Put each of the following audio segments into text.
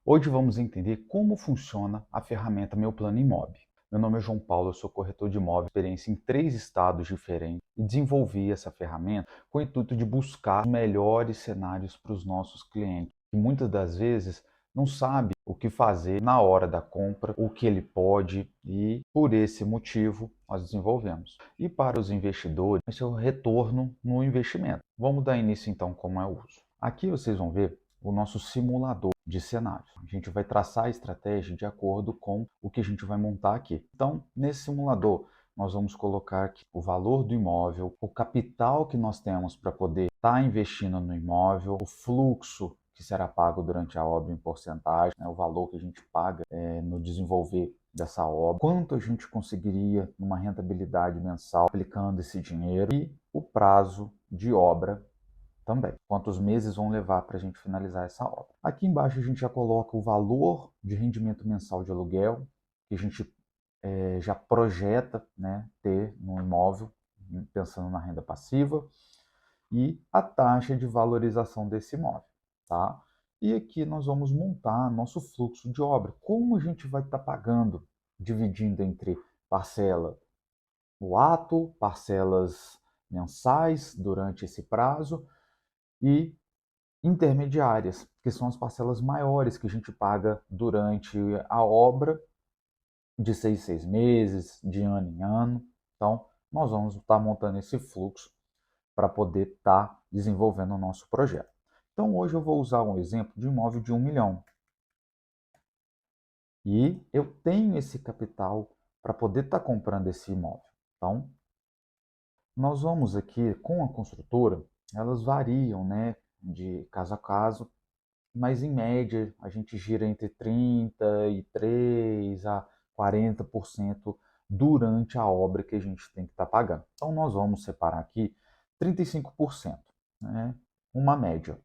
Hoje vamos entender como funciona a ferramenta Meu Plano Imob. Meu nome é João Paulo, eu sou corretor de imóveis, experiência em 3 estados diferentes e desenvolvi essa ferramenta com o intuito de buscar os melhores cenários para os nossos clientes, que muitas das vezes não sabe o que fazer na hora da compra, o que ele pode e por esse motivo nós desenvolvemos. E para os investidores, esse é o retorno no investimento. Vamos dar início então como é o uso. Aqui vocês vão ver o nosso simulador de cenários. A gente vai traçar a estratégia de acordo com o que a gente vai montar aqui. Então, nesse simulador, nós vamos colocar aqui o valor do imóvel, o capital que nós temos para poder estar investindo no imóvel, o fluxo que será pago durante a obra em porcentagem, né, o valor que a gente paga no desenvolver dessa obra, quanto a gente conseguiria numa rentabilidade mensal aplicando esse dinheiro e o prazo de obra também. Quantos meses vão levar para a gente finalizar essa obra. Aqui embaixo a gente já coloca o valor de rendimento mensal de aluguel, que a gente já projeta, né, ter no imóvel, pensando na renda passiva, e a taxa de valorização desse imóvel. Tá? E aqui nós vamos montar nosso fluxo de obra. Como a gente vai estar pagando, dividindo entre parcela no ato, parcelas mensais durante esse prazo, e intermediárias, que são as parcelas maiores que a gente paga durante a obra, de 6 de ano em ano. Então, nós vamos estar montando esse fluxo para poder estar desenvolvendo o nosso projeto. Então, hoje eu vou usar um exemplo de imóvel de 1 milhão. E eu tenho esse capital para poder estar comprando esse imóvel. Então, nós vamos aqui com a construtora, elas variam, né, de caso a caso, mas em média a gente gira entre 33% a 40% durante a obra que a gente tem que estar pagando. Então nós vamos separar aqui 35%, né? Uma média.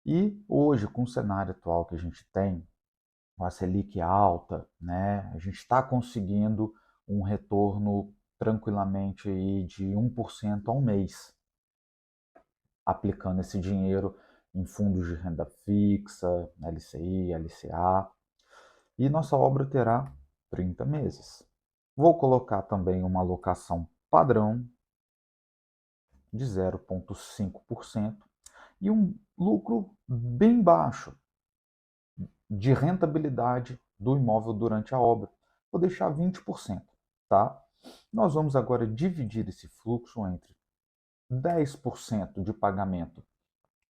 E hoje, com o cenário atual que a gente tem, com a Selic alta, né, a gente está conseguindo um retorno tranquilamente aí de 1% ao mês, aplicando esse dinheiro em fundos de renda fixa, LCI, LCA, e nossa obra terá 30 meses. Vou colocar também uma alocação padrão de 0,5% e um lucro bem baixo de rentabilidade do imóvel durante a obra. Vou deixar 20%, tá? Nós vamos agora dividir esse fluxo entre 10% de pagamento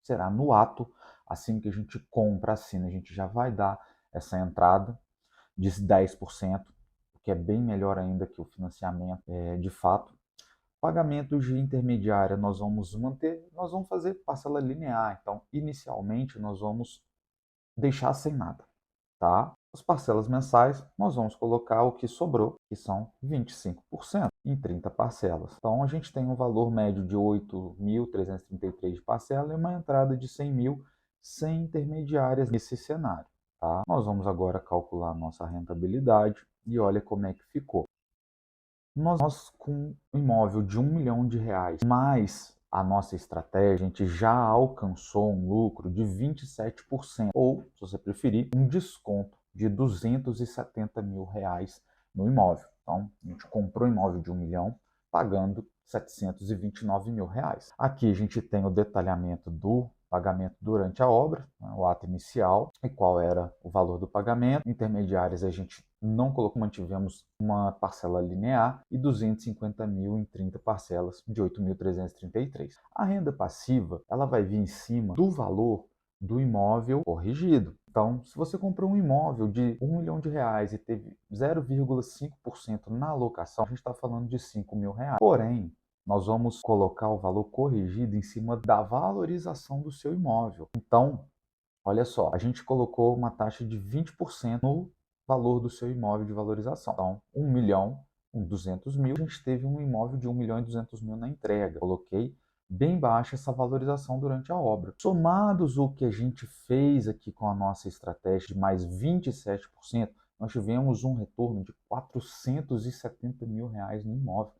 será no ato, assim que a gente compra, assina, a gente já vai dar essa entrada de 10%, que é bem melhor ainda que o financiamento de fato. Pagamentos de intermediária nós vamos manter, nós vamos fazer parcela linear, então inicialmente nós vamos deixar sem nada, tá? As parcelas mensais, nós vamos colocar o que sobrou, que são 25%, em 30 parcelas. Então, a gente tem um valor médio de 8.333 de parcela e uma entrada de 100 mil sem intermediárias nesse cenário. Tá? Nós vamos agora calcular a nossa rentabilidade e olha como é que ficou. Nós com um imóvel de R$ 1 milhão, mais a nossa estratégia, a gente já alcançou um lucro de 27%, ou, se você preferir, um desconto de R$ 270 mil no imóvel. Então, a gente comprou um imóvel de 1 milhão, pagando R$ 729 mil. Aqui a gente tem o detalhamento do pagamento durante a obra, né, o ato inicial, e qual era o valor do pagamento. Intermediárias a gente não colocou, mantivemos uma parcela linear e 250 mil em 30 parcelas de 8.333. A renda passiva, ela vai vir em cima do valor do imóvel corrigido. Então, se você comprou um imóvel de R$ 1 milhão e teve 0,5% na alocação, a gente está falando de R$ 5 mil. Porém, nós vamos colocar o valor corrigido em cima da valorização do seu imóvel. Então, olha só, a gente colocou uma taxa de 20% no valor do seu imóvel de valorização. Então, 1 milhão, 200 mil, a gente teve um imóvel de 1 milhão e 200 mil na entrega. Coloquei bem baixa essa valorização durante a obra. Somados o que a gente fez aqui com a nossa estratégia de mais 27%, nós tivemos um retorno de R$ 470 mil no imóvel.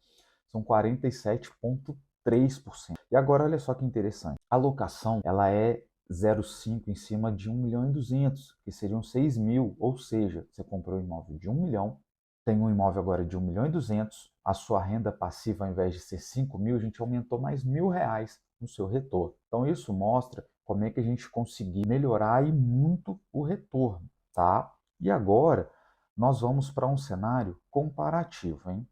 São 47,3%. E agora olha só que interessante. A locação, ela é 0,5 em cima de 1.200.000, que seriam 6.000, ou seja, você comprou um imóvel de 1 milhão, tem um imóvel agora de 1.200.000, a sua renda passiva, ao invés de ser 5.000, a gente aumentou mais R$ 1.000 no seu retorno. Então isso mostra como é que a gente conseguiu melhorar e muito o retorno, tá? E agora nós vamos para um cenário comparativo, hein?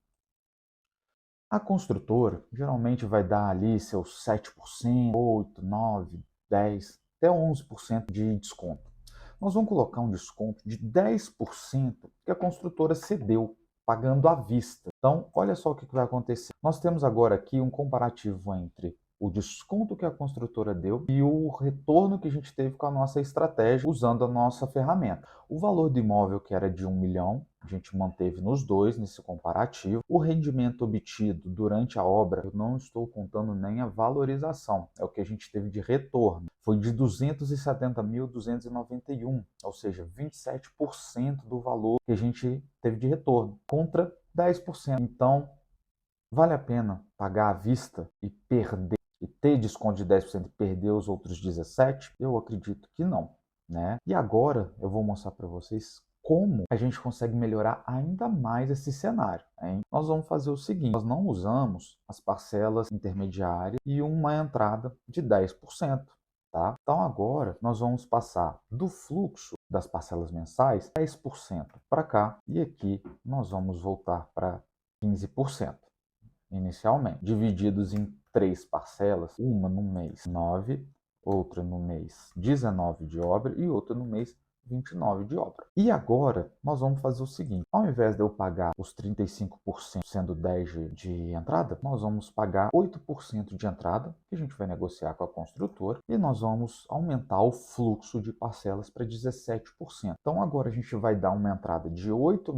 A construtora geralmente vai dar ali seus 7%, 8, 9, 10, até 11% de desconto. Nós vamos colocar um desconto de 10% que a construtora cedeu, pagando à vista. Então, olha só o que vai acontecer. Nós temos agora aqui um comparativo entre o desconto que a construtora deu e o retorno que a gente teve com a nossa estratégia usando a nossa ferramenta. O valor do imóvel, que era de 1 milhão, a gente manteve nos dois nesse comparativo. O rendimento obtido durante a obra, eu não estou contando nem a valorização, é o que a gente teve de retorno. Foi de 270.291, ou seja, 27% do valor que a gente teve de retorno, contra 10%. Então, vale a pena pagar à vista e perder, e ter desconto de 10% e perder os outros 17%? Eu acredito que não, né? E agora eu vou mostrar para vocês como a gente consegue melhorar ainda mais esse cenário, hein? Nós vamos fazer o seguinte, nós não usamos as parcelas intermediárias e uma entrada de 10%, tá? Então agora nós vamos passar do fluxo das parcelas mensais 10% para cá e aqui nós vamos voltar para 15%. Inicialmente, divididos em 3 parcelas, uma no mês 9, outra no mês 19 de obra e outra no mês 29 de obra. E agora nós vamos fazer o seguinte, ao invés de eu pagar os 35%, sendo 10 de entrada, nós vamos pagar 8% de entrada, que a gente vai negociar com a construtora, e nós vamos aumentar o fluxo de parcelas para 17%. Então agora a gente vai dar uma entrada de 80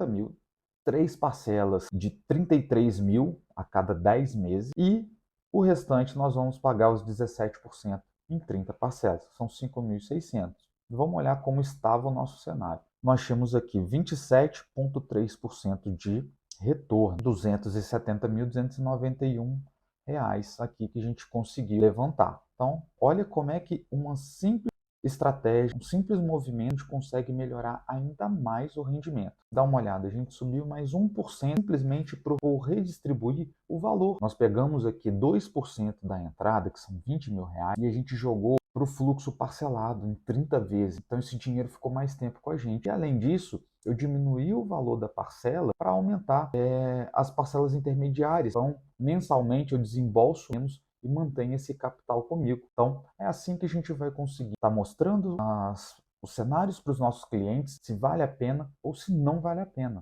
mil, 3 parcelas de 33.000 a cada 10 meses e o restante nós vamos pagar os 17% em 30 parcelas, são 5.600. Vamos olhar como estava o nosso cenário. Nós tínhamos aqui 27,3% de retorno, R$ 270.291 aqui que a gente conseguiu levantar. Então, olha como é que uma simples estratégia, um simples movimento, a gente consegue melhorar ainda mais o rendimento. Dá uma olhada, a gente subiu mais 1% simplesmente para redistribuir o valor. Nós pegamos aqui 2% da entrada, que são R$ 20.000, e a gente jogou para o fluxo parcelado em 30 vezes. Então esse dinheiro ficou mais tempo com a gente. E além disso, eu diminuí o valor da parcela para aumentar as parcelas intermediárias. Então, mensalmente eu desembolso menos e mantém esse capital comigo. Então, é assim que a gente vai conseguir estar mostrando os cenários para os nossos clientes, se vale a pena ou se não vale a pena.